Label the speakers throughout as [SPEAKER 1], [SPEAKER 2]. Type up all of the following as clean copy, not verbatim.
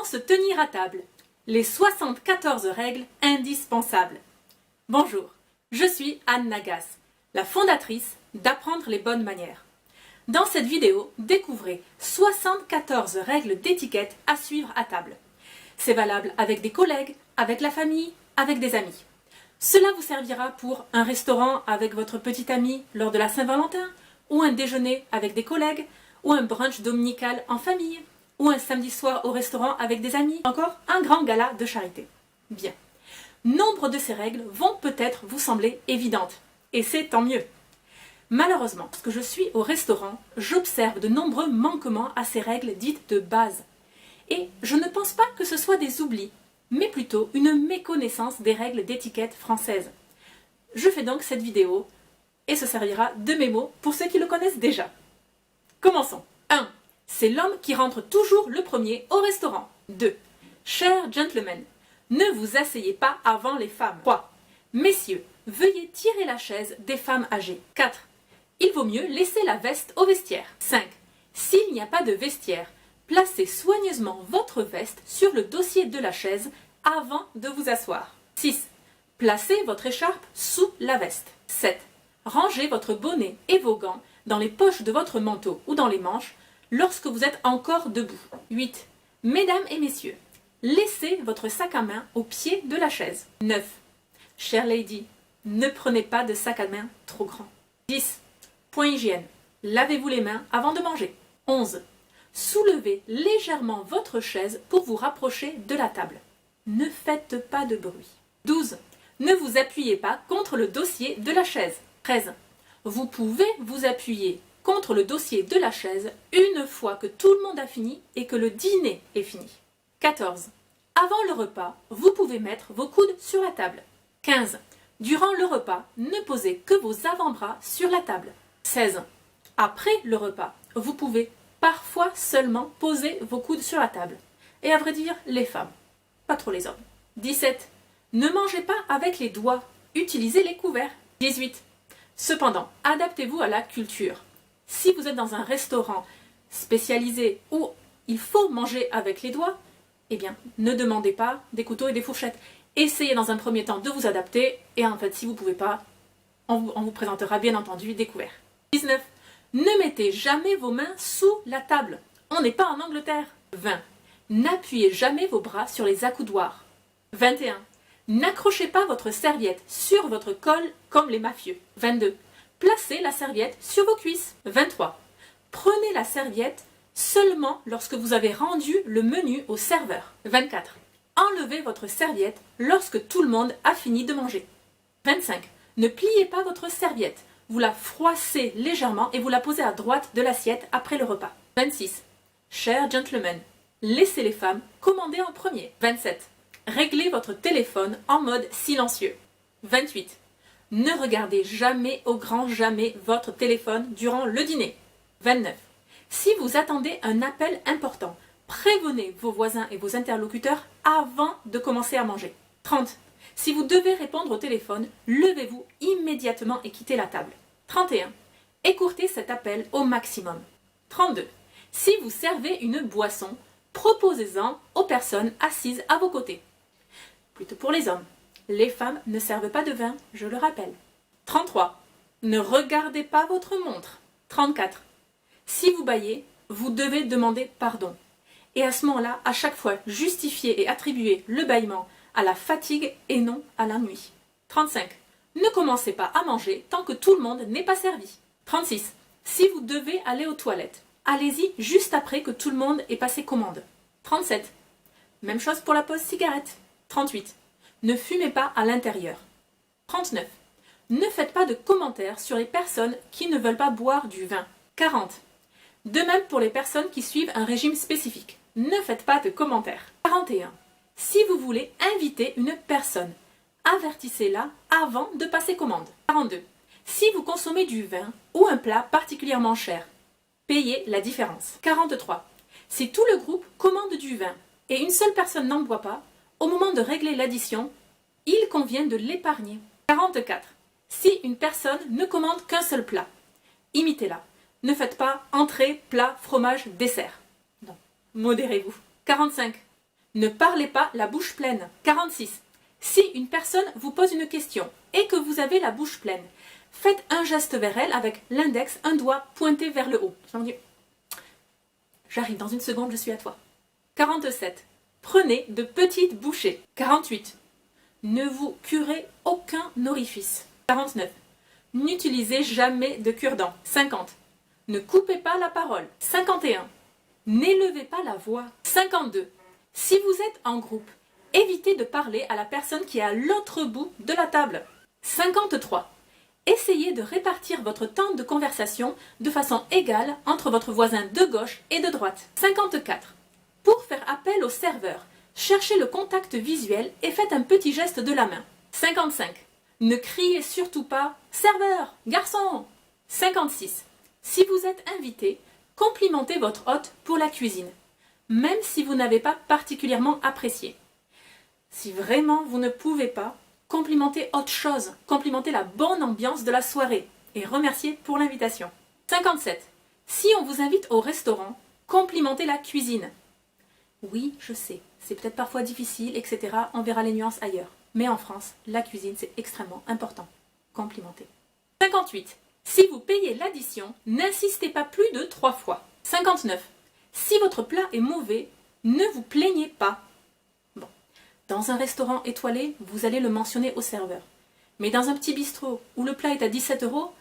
[SPEAKER 1] se tenir à table? Les 74 règles indispensables. Bonjour, je suis Anne Nagas, la fondatrice d'Apprendre les bonnes manières. Dans cette vidéo, découvrez 74 règles d'étiquette à suivre à table. C'est valable avec des collègues, avec la famille, avec des amis. Cela vous servira pour un restaurant avec votre petit ami lors de la Saint-Valentin, ou un déjeuner avec des collègues, ou un brunch dominical en famille, ou un samedi soir au restaurant avec des amis, encore un grand gala de charité. Bien. Nombre de ces règles vont peut-être vous sembler évidentes, et c'est tant mieux. Malheureusement, lorsque je suis au restaurant, j'observe de nombreux manquements à ces règles dites de base. Et je ne pense pas que ce soit des oublis, mais plutôt une méconnaissance des règles d'étiquette françaises. Je fais donc cette vidéo, et ce servira de mémo pour ceux qui le connaissent déjà. Commençons. 1. C'est l'homme qui rentre toujours le premier au restaurant. 2. Chers gentlemen, ne vous asseyez pas avant les femmes. 3. Messieurs, veuillez tirer la chaise des femmes âgées. 4. Il vaut mieux laisser la veste au vestiaire. 5. S'il n'y a pas de vestiaire, placez soigneusement votre veste sur le dossier de la chaise avant de vous asseoir. 6. Placez votre écharpe sous la veste. 7. Rangez votre bonnet et vos gants dans les poches de votre manteau ou dans les manches lorsque vous êtes encore debout. 8. Mesdames et messieurs, laissez votre sac à main au pied de la chaise. 9. Chère lady, ne prenez pas de sac à main trop grand. 10. Point hygiène. Lavez-vous les mains avant de manger. 11. Soulevez légèrement votre chaise pour vous rapprocher de la table. Ne faites pas de bruit. 12. Ne vous appuyez pas contre le dossier de la chaise. 13. Vous pouvez vous appuyer contre le dossier de la chaise une fois que tout le monde a fini et que le dîner est fini. 14. Avant le repas, vous pouvez mettre vos coudes sur la table. 15. Durant le repas, ne posez que vos avant-bras sur la table. 16. Après le repas, vous pouvez parfois seulement poser vos coudes sur la table. Et à vrai dire, les femmes, pas trop les hommes. 17. Ne mangez pas avec les doigts, utilisez les couverts. 18. Cependant, adaptez-vous à la culture. Si vous êtes dans un restaurant spécialisé où il faut manger avec les doigts, eh bien, ne demandez pas des couteaux et des fourchettes. Essayez dans un premier temps de vous adapter et en fait, si vous ne pouvez pas, on vous présentera bien entendu des couverts. 19. Ne mettez jamais vos mains sous la table. On n'est pas en Angleterre. 20. N'appuyez jamais vos bras sur les accoudoirs. 21. N'accrochez pas votre serviette sur votre col comme les mafieux. 22. Placez la serviette sur vos cuisses. 23. Prenez la serviette seulement lorsque vous avez rendu le menu au serveur. 24. Enlevez votre serviette lorsque tout le monde a fini de manger. 25. Ne pliez pas votre serviette. Vous la froissez légèrement et vous la posez à droite de l'assiette après le repas. 26. Chers gentlemen, laissez les femmes commander en premier. 27. Réglez votre téléphone en mode silencieux. 28. Ne regardez jamais au grand jamais votre téléphone durant le dîner. 29. Si vous attendez un appel important, prévenez vos voisins et vos interlocuteurs avant de commencer à manger. 30. Si vous devez répondre au téléphone, levez-vous immédiatement et quittez la table. 31. Écourtez cet appel au maximum. 32. Si vous servez une boisson, proposez-en aux personnes assises à vos côtés. Plutôt pour les hommes. Les femmes ne servent pas de vin, je le rappelle. 33. Ne regardez pas votre montre. 34. Si vous bâillez, vous devez demander pardon. Et à ce moment-là, à chaque fois, justifiez et attribuez le bâillement à la fatigue et non à la nuit. 35. Ne commencez pas à manger tant que tout le monde n'est pas servi. 36. Si vous devez aller aux toilettes, allez-y juste après que tout le monde ait passé commande. 37. Même chose pour la pause cigarette. 38. Ne fumez pas à l'intérieur. 39. Ne faites pas de commentaires sur les personnes qui ne veulent pas boire du vin. 40. De même pour les personnes qui suivent un régime spécifique. Ne faites pas de commentaires. 41. Si vous voulez inviter une personne, avertissez-la avant de passer commande. 42. Si vous consommez du vin ou un plat particulièrement cher, payez la différence. 43. Si tout le groupe commande du vin et une seule personne n'en boit pas, au moment de régler l'addition, il convient de l'épargner. 44. Si une personne ne commande qu'un seul plat, imitez-la. Ne faites pas entrée, plat, fromage, dessert. Non, modérez-vous. 45. Ne parlez pas la bouche pleine. 46. Si une personne vous pose une question et que vous avez la bouche pleine, faites un geste vers elle avec l'index, un doigt pointé vers le haut. J'arrive dans une seconde, je suis à toi. 47. Prenez de petites bouchées. 48. Ne vous curez aucun orifice. 49. N'utilisez jamais de cure-dents. 50. Ne coupez pas la parole. 51. N'élevez pas la voix. 52. Si vous êtes en groupe, évitez de parler à la personne qui est à l'autre bout de la table. 53. Essayez de répartir votre temps de conversation de façon égale entre votre voisin de gauche et de droite. 54. Pour faire appel au serveur, cherchez le contact visuel et faites un petit geste de la main. 55. Ne criez surtout pas « Serveur, garçon !» 56. Si vous êtes invité, complimentez votre hôte pour la cuisine, même si vous n'avez pas particulièrement apprécié. Si vraiment vous ne pouvez pas, complimentez autre chose, complimentez la bonne ambiance de la soirée et remerciez pour l'invitation. 57. Si on vous invite au restaurant, complimentez la cuisine. Oui, je sais, c'est peut-être parfois difficile, etc. On verra les nuances ailleurs. Mais en France, la cuisine, c'est extrêmement important. Complimentez. 58. Si vous payez l'addition, n'insistez pas plus de 3 fois. 59. Si votre plat est mauvais, ne vous plaignez pas. Bon, dans un restaurant étoilé, vous allez le mentionner au serveur. Mais dans un petit bistrot où le plat est à 17 €,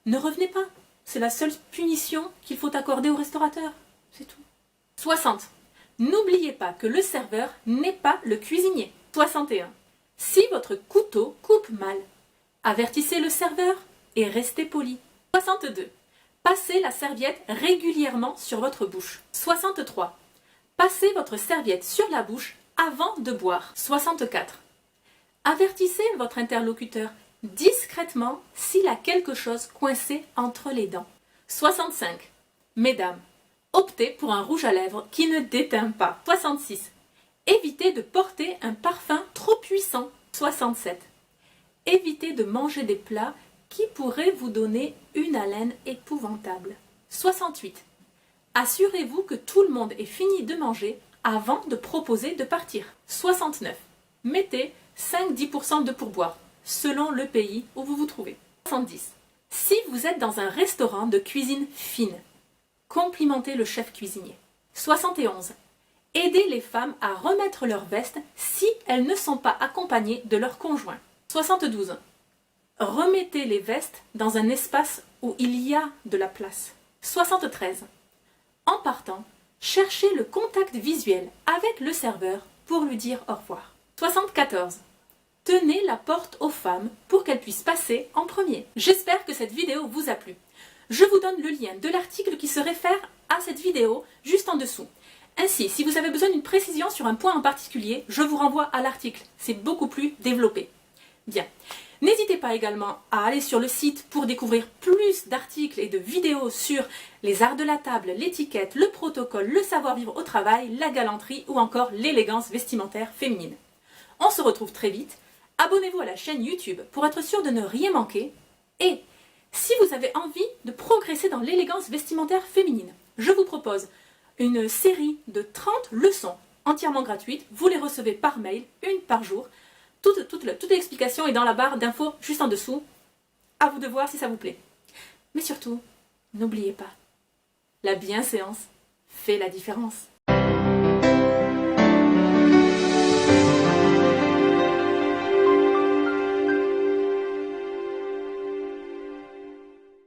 [SPEAKER 1] ne revenez pas. C'est la seule punition qu'il faut accorder au restaurateur. C'est tout. 60. N'oubliez pas que le serveur n'est pas le cuisinier. 61. Si votre couteau coupe mal, avertissez le serveur et restez poli. 62. Passez la serviette régulièrement sur votre bouche. 63. Passez votre serviette sur la bouche avant de boire. 64. Avertissez votre interlocuteur discrètement s'il a quelque chose coincé entre les dents. 65. Mesdames, optez pour un rouge à lèvres qui ne déteint pas. 66. Évitez de porter un parfum trop puissant. 67. Évitez de manger des plats qui pourraient vous donner une haleine épouvantable. 68. Assurez-vous que tout le monde ait fini de manger avant de proposer de partir. 69. Mettez 5-10% de pourboire, selon le pays où vous vous trouvez. 70. Si vous êtes dans un restaurant de cuisine fine, complimentez le chef cuisinier. 71. Aidez les femmes à remettre leur veste si elles ne sont pas accompagnées de leur conjoint. 72. Remettez les vestes dans un espace où il y a de la place. 73. En partant, cherchez le contact visuel avec le serveur pour lui dire au revoir. 74. Tenez la porte aux femmes pour qu'elles puissent passer en premier. J'espère que cette vidéo vous a plu. Je vous donne le lien de l'article qui se réfère à cette vidéo juste en dessous. Ainsi, si vous avez besoin d'une précision sur un point en particulier, je vous renvoie à l'article. C'est beaucoup plus développé. Bien. N'hésitez pas également à aller sur le site pour découvrir plus d'articles et de vidéos sur les arts de la table, l'étiquette, le protocole, le savoir-vivre au travail, la galanterie ou encore l'élégance vestimentaire féminine. On se retrouve très vite. Abonnez-vous à la chaîne YouTube pour être sûr de ne rien manquer. Et si vous avez envie de progresser dans l'élégance vestimentaire féminine, je vous propose une série de 30 leçons entièrement gratuites. Vous les recevez par mail, une par jour. Toute l'explication est dans la barre d'infos juste en dessous. À vous de voir si ça vous plaît. Mais surtout, n'oubliez pas, la bienséance fait la différence.